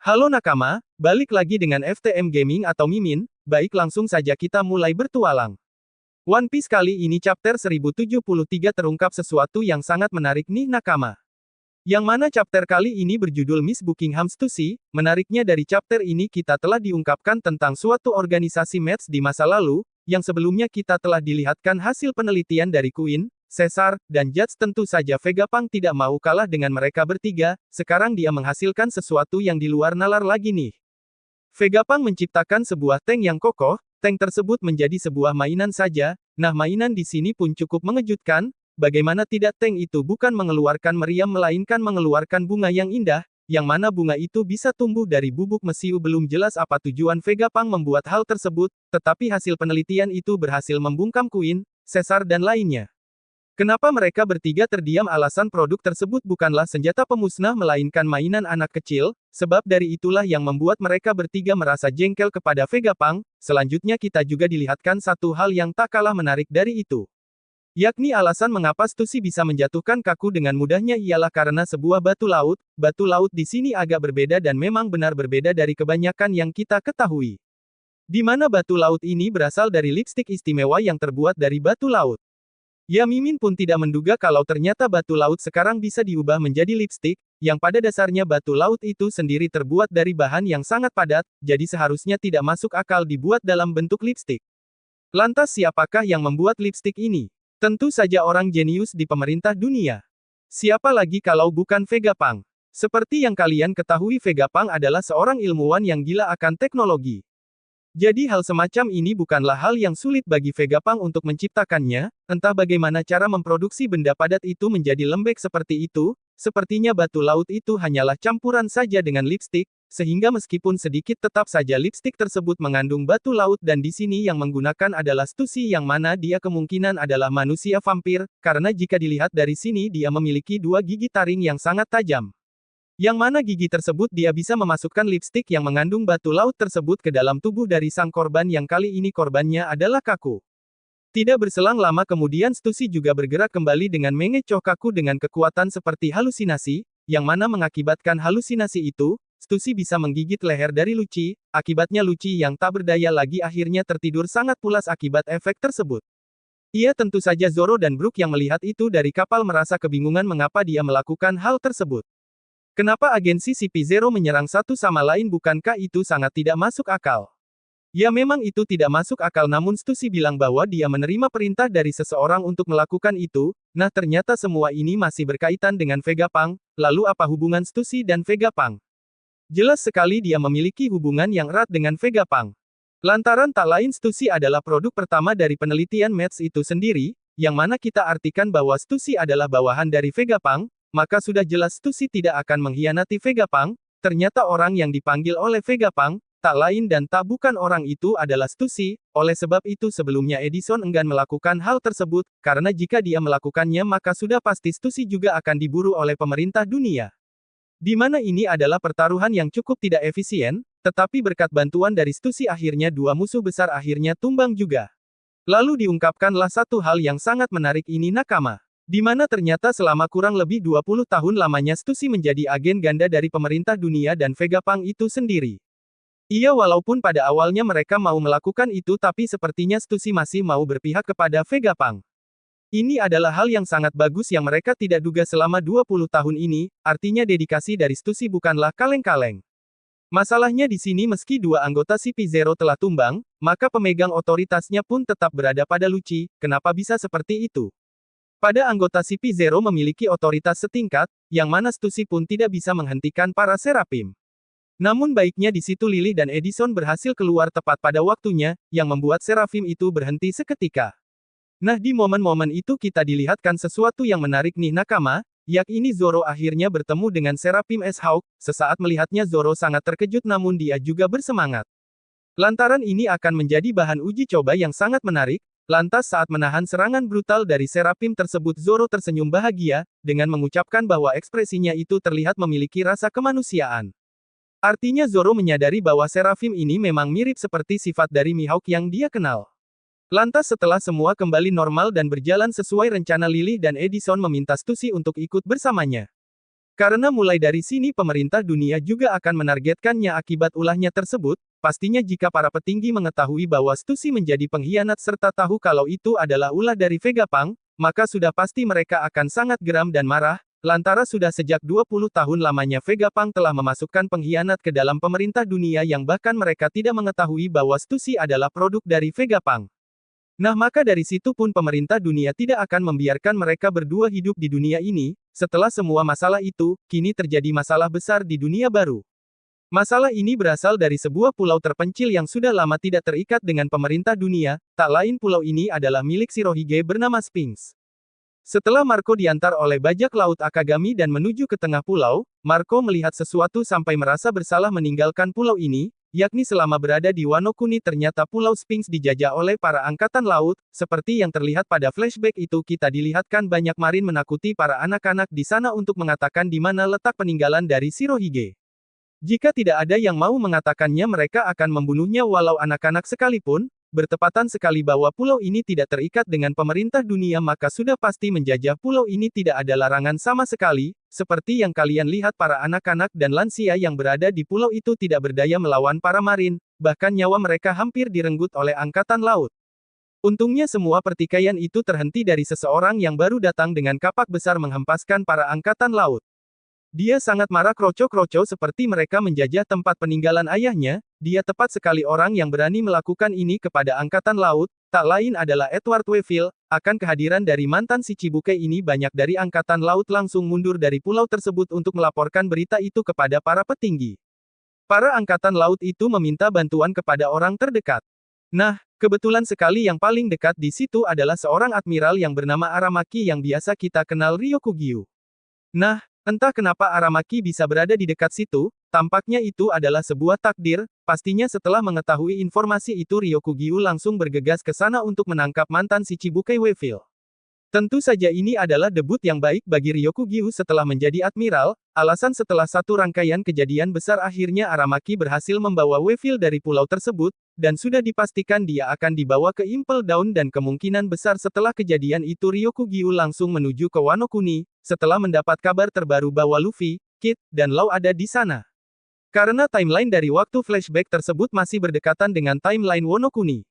Halo nakama, balik lagi dengan FTM Gaming atau Mimin, baik langsung saja kita mulai bertualang. One Piece kali ini chapter 1073 terungkap sesuatu yang sangat menarik nih nakama. Yang mana chapter kali ini berjudul Miss Buckingham Stussy. Menariknya dari chapter ini kita telah diungkapkan tentang suatu organisasi match di masa lalu, yang sebelumnya kita telah dilihatkan hasil penelitian dari Queen, Caesar, dan Judge. Tentu saja Vegapunk tidak mau kalah dengan mereka bertiga, sekarang dia menghasilkan sesuatu yang di luar nalar lagi nih. Vegapunk menciptakan sebuah tank yang kokoh, tank tersebut menjadi sebuah mainan saja, nah mainan di sini pun cukup mengejutkan, bagaimana tidak tank itu bukan mengeluarkan meriam melainkan mengeluarkan bunga yang indah, yang mana bunga itu bisa tumbuh dari bubuk mesiu. Belum jelas apa tujuan Vegapunk membuat hal tersebut, tetapi hasil penelitian itu berhasil membungkam Queen, Caesar dan lainnya. Kenapa mereka bertiga terdiam? Alasan produk tersebut bukanlah senjata pemusnah melainkan mainan anak kecil, sebab dari itulah yang membuat mereka bertiga merasa jengkel kepada Vegapunk. Selanjutnya kita juga dilihatkan satu hal yang tak kalah menarik dari itu. Yakni alasan mengapa Stussy bisa menjatuhkan Kaku dengan mudahnya ialah karena sebuah batu laut. Batu laut di sini agak berbeda dan memang benar berbeda dari kebanyakan yang kita ketahui. Di mana batu laut ini berasal dari lipstik istimewa yang terbuat dari batu laut. Ya Mimin pun tidak menduga kalau ternyata batu laut sekarang bisa diubah menjadi lipstik, yang pada dasarnya batu laut itu sendiri terbuat dari bahan yang sangat padat, jadi seharusnya tidak masuk akal dibuat dalam bentuk lipstik. Lantas siapakah yang membuat lipstik ini? Tentu saja orang jenius di pemerintah dunia. Siapa lagi kalau bukan Vegapunk? Seperti yang kalian ketahui, Vegapunk adalah seorang ilmuwan yang gila akan teknologi. Jadi hal semacam ini bukanlah hal yang sulit bagi Vegapunk untuk menciptakannya, entah bagaimana cara memproduksi benda padat itu menjadi lembek seperti itu, sepertinya batu laut itu hanyalah campuran saja dengan lipstik, sehingga meskipun sedikit tetap saja lipstik tersebut mengandung batu laut. Dan di sini yang menggunakan adalah Stussy, yang mana dia kemungkinan adalah manusia vampir, karena jika dilihat dari sini dia memiliki dua gigi taring yang sangat tajam. Yang mana gigi tersebut dia bisa memasukkan lipstik yang mengandung batu laut tersebut ke dalam tubuh dari sang korban, yang kali ini korbannya adalah Kaku. Tidak berselang lama kemudian Stussy juga bergerak kembali dengan mengecoh Kaku dengan kekuatan seperti halusinasi, yang mana mengakibatkan halusinasi itu, Stussy bisa menggigit leher dari Lucci. Akibatnya Lucci yang tak berdaya lagi akhirnya tertidur sangat pulas akibat efek tersebut. Ia tentu saja Zoro dan Brook yang melihat itu dari kapal merasa kebingungan mengapa dia melakukan hal tersebut. Kenapa agensi CP0 menyerang satu sama lain? Bukankah itu sangat tidak masuk akal? Ya memang itu tidak masuk akal, namun Stussy bilang bahwa dia menerima perintah dari seseorang untuk melakukan itu. Nah ternyata semua ini masih berkaitan dengan Vegapunk. Lalu apa hubungan Stussy dan Vegapunk? Jelas sekali dia memiliki hubungan yang erat dengan Vegapunk. Lantaran tak lain Stussy adalah produk pertama dari penelitian match itu sendiri, yang mana kita artikan bahwa Stussy adalah bawahan dari Vegapunk. Maka sudah jelas Stussy tidak akan mengkhianati Vegapunk. Ternyata orang yang dipanggil oleh Vegapunk, tak lain dan tak bukan orang itu adalah Stussy. Oleh sebab itu sebelumnya Edison enggan melakukan hal tersebut, karena jika dia melakukannya maka sudah pasti Stussy juga akan diburu oleh pemerintah dunia. Di mana ini adalah pertaruhan yang cukup tidak efisien, tetapi berkat bantuan dari Stussy akhirnya dua musuh besar akhirnya tumbang juga. Lalu diungkapkanlah satu hal yang sangat menarik ini nakama. Di mana ternyata selama kurang lebih 20 tahun lamanya Stussy menjadi agen ganda dari pemerintah dunia dan Vegapunk itu sendiri. Iya, walaupun pada awalnya mereka mau melakukan itu tapi sepertinya Stussy masih mau berpihak kepada Vegapunk. Ini adalah hal yang sangat bagus yang mereka tidak duga selama 20 tahun ini, artinya dedikasi dari Stussy bukanlah kaleng-kaleng. Masalahnya di sini meski dua anggota CP0 telah tumbang, maka pemegang otoritasnya pun tetap berada pada Lucci. Kenapa bisa seperti itu? Pada anggota CP0 memiliki otoritas setingkat, yang mana Stussy pun tidak bisa menghentikan para Seraphim. Namun baiknya di situ Lily dan Edison berhasil keluar tepat pada waktunya, yang membuat Seraphim itu berhenti seketika. Nah di momen-momen itu kita dilihatkan sesuatu yang menarik nih nakama, yakni Zoro akhirnya bertemu dengan Seraphim S-Hawk. Sesaat melihatnya Zoro sangat terkejut namun dia juga bersemangat. Lantaran ini akan menjadi bahan uji coba yang sangat menarik. Lantas saat menahan serangan brutal dari Seraphim tersebut Zoro tersenyum bahagia, dengan mengucapkan bahwa ekspresinya itu terlihat memiliki rasa kemanusiaan. Artinya Zoro menyadari bahwa Seraphim ini memang mirip seperti sifat dari Mihawk yang dia kenal. Lantas setelah semua kembali normal dan berjalan sesuai rencana, Lily dan Edison meminta Stussy untuk ikut bersamanya. Karena mulai dari sini pemerintah dunia juga akan menargetkannya akibat ulahnya tersebut, pastinya jika para petinggi mengetahui bahwa Stussy menjadi pengkhianat serta tahu kalau itu adalah ulah dari Vegapunk, maka sudah pasti mereka akan sangat geram dan marah, lantaran sudah sejak 20 tahun lamanya Vegapunk telah memasukkan pengkhianat ke dalam pemerintah dunia yang bahkan mereka tidak mengetahui bahwa Stussy adalah produk dari Vegapunk. Nah maka dari situ pun pemerintah dunia tidak akan membiarkan mereka berdua hidup di dunia ini, setelah semua masalah itu, kini terjadi masalah besar di dunia baru. Masalah ini berasal dari sebuah pulau terpencil yang sudah lama tidak terikat dengan pemerintah dunia, tak lain pulau ini adalah milik Shirohige bernama Sphinx. Setelah Marco diantar oleh bajak laut Akagami dan menuju ke tengah pulau, Marco melihat sesuatu sampai merasa bersalah meninggalkan pulau ini, yakni selama berada di Wano Kuni ternyata Pulau Sphinx dijajah oleh para angkatan laut, seperti yang terlihat pada flashback itu kita dilihatkan banyak marin menakuti para anak-anak di sana untuk mengatakan di mana letak peninggalan dari Shirohige. Jika tidak ada yang mau mengatakannya mereka akan membunuhnya walau anak-anak sekalipun, bertepatan sekali bahwa pulau ini tidak terikat dengan pemerintah dunia maka sudah pasti menjajah pulau ini tidak ada larangan sama sekali, seperti yang kalian lihat para anak-anak dan lansia yang berada di pulau itu tidak berdaya melawan para marin, bahkan nyawa mereka hampir direnggut oleh angkatan laut. Untungnya semua pertikaian itu terhenti dari seseorang yang baru datang dengan kapak besar menghempaskan para angkatan laut. Dia sangat marah kroco-kroco seperti mereka menjajah tempat peninggalan ayahnya, dia tepat sekali orang yang berani melakukan ini kepada angkatan laut, tak lain adalah Edward Weevil, akan kehadiran dari mantan si Cibuke ini banyak dari angkatan laut langsung mundur dari pulau tersebut untuk melaporkan berita itu kepada para petinggi. Para angkatan laut itu meminta bantuan kepada orang terdekat. Nah, kebetulan sekali yang paling dekat di situ adalah seorang admiral yang bernama Aramaki yang biasa kita kenal Ryokugyu. Nah, entah kenapa Aramaki bisa berada di dekat situ, tampaknya itu adalah sebuah takdir, pastinya setelah mengetahui informasi itu Ryokugyu langsung bergegas ke sana untuk menangkap mantan si Cibuke Weevil. Tentu saja ini adalah debut yang baik bagi Ryokugyu setelah menjadi admiral, alasan setelah satu rangkaian kejadian besar akhirnya Aramaki berhasil membawa Weevil dari pulau tersebut, dan sudah dipastikan dia akan dibawa ke Impel Down dan kemungkinan besar setelah kejadian itu Ryokugyu langsung menuju ke Wano Kuni, setelah mendapat kabar terbaru bahwa Luffy, Kid, dan Law ada di sana. Karena timeline dari waktu flashback tersebut masih berdekatan dengan timeline Wano Kuni.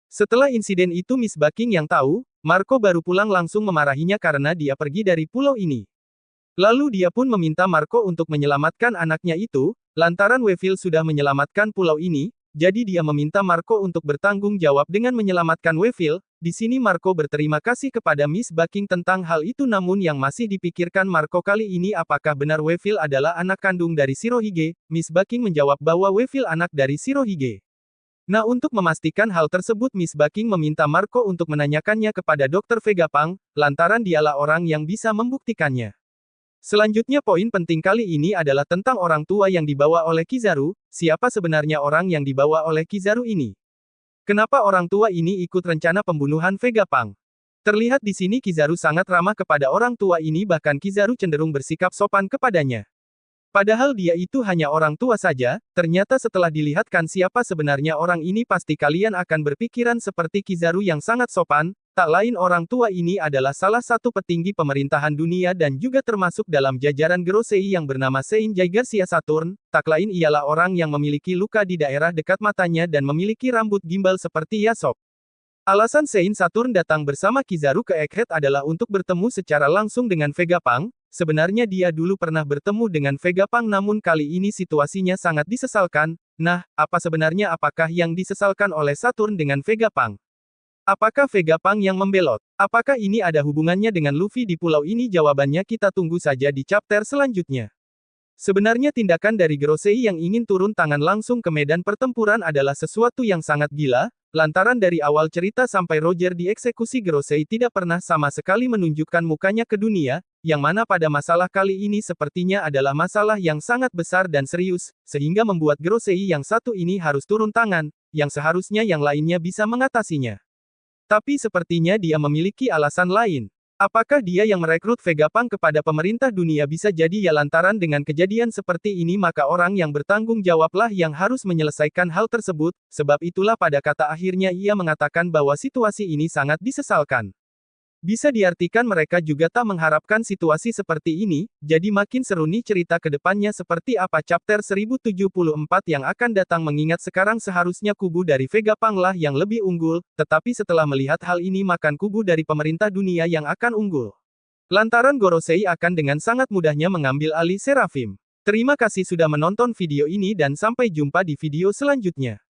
Setelah insiden itu Miss Bucking yang tahu, Marco baru pulang langsung memarahinya karena dia pergi dari pulau ini. Lalu dia pun meminta Marco untuk menyelamatkan anaknya itu, lantaran Weevil sudah menyelamatkan pulau ini, jadi dia meminta Marco untuk bertanggung jawab dengan menyelamatkan Weevil. Di sini Marco berterima kasih kepada Miss Bucking tentang hal itu namun yang masih dipikirkan Marco kali ini apakah benar Weevil adalah anak kandung dari Shirohige. Miss Bucking menjawab bahwa Weevil anak dari Shirohige. Nah untuk memastikan hal tersebut Miss Bucking meminta Marco untuk menanyakannya kepada Dr. Vegapunk, lantaran dialah orang yang bisa membuktikannya. Selanjutnya poin penting kali ini adalah tentang orang tua yang dibawa oleh Kizaru, siapa sebenarnya orang yang dibawa oleh Kizaru ini? Kenapa orang tua ini ikut rencana pembunuhan Vegapunk? Terlihat di sini Kizaru sangat ramah kepada orang tua ini bahkan Kizaru cenderung bersikap sopan kepadanya. Padahal dia itu hanya orang tua saja, ternyata setelah dilihatkan siapa sebenarnya orang ini pasti kalian akan berpikiran seperti Kizaru yang sangat sopan, tak lain orang tua ini adalah salah satu petinggi pemerintahan dunia dan juga termasuk dalam jajaran Gorosei yang bernama Seinjai Garcia Saturn, tak lain ialah orang yang memiliki luka di daerah dekat matanya dan memiliki rambut gimbal seperti Yasop. Alasan Sein Saturn datang bersama Kizaru ke Egghead adalah untuk bertemu secara langsung dengan Vegapunk. Sebenarnya dia dulu pernah bertemu dengan Vegapunk namun kali ini situasinya sangat disesalkan. Nah, apa sebenarnya apakah yang disesalkan oleh Saturn dengan Vegapunk? Apakah Vegapunk yang membelot? Apakah ini ada hubungannya dengan Luffy di pulau ini? Jawabannya kita tunggu saja di chapter selanjutnya. Sebenarnya tindakan dari Gorosei yang ingin turun tangan langsung ke medan pertempuran adalah sesuatu yang sangat gila, lantaran dari awal cerita sampai Roger dieksekusi Gorosei tidak pernah sama sekali menunjukkan mukanya ke dunia, yang mana pada masalah kali ini sepertinya adalah masalah yang sangat besar dan serius, sehingga membuat Gorosei yang satu ini harus turun tangan, yang seharusnya yang lainnya bisa mengatasinya. Tapi sepertinya dia memiliki alasan lain. Apakah dia yang merekrut Vegapunk kepada pemerintah dunia? Bisa jadi ya lantaran dengan kejadian seperti ini maka orang yang bertanggung jawablah yang harus menyelesaikan hal tersebut, sebab itulah pada kata akhirnya ia mengatakan bahwa situasi ini sangat disesalkan. Bisa diartikan mereka juga tak mengharapkan situasi seperti ini, jadi makin seru nih cerita ke depannya seperti apa chapter 1074 yang akan datang mengingat sekarang seharusnya kubu dari Vegapunk lah yang lebih unggul, tetapi setelah melihat hal ini makan kubu dari pemerintah dunia yang akan unggul. Lantaran Gorosei akan dengan sangat mudahnya mengambil alih Seraphim. Terima kasih sudah menonton video ini dan sampai jumpa di video selanjutnya.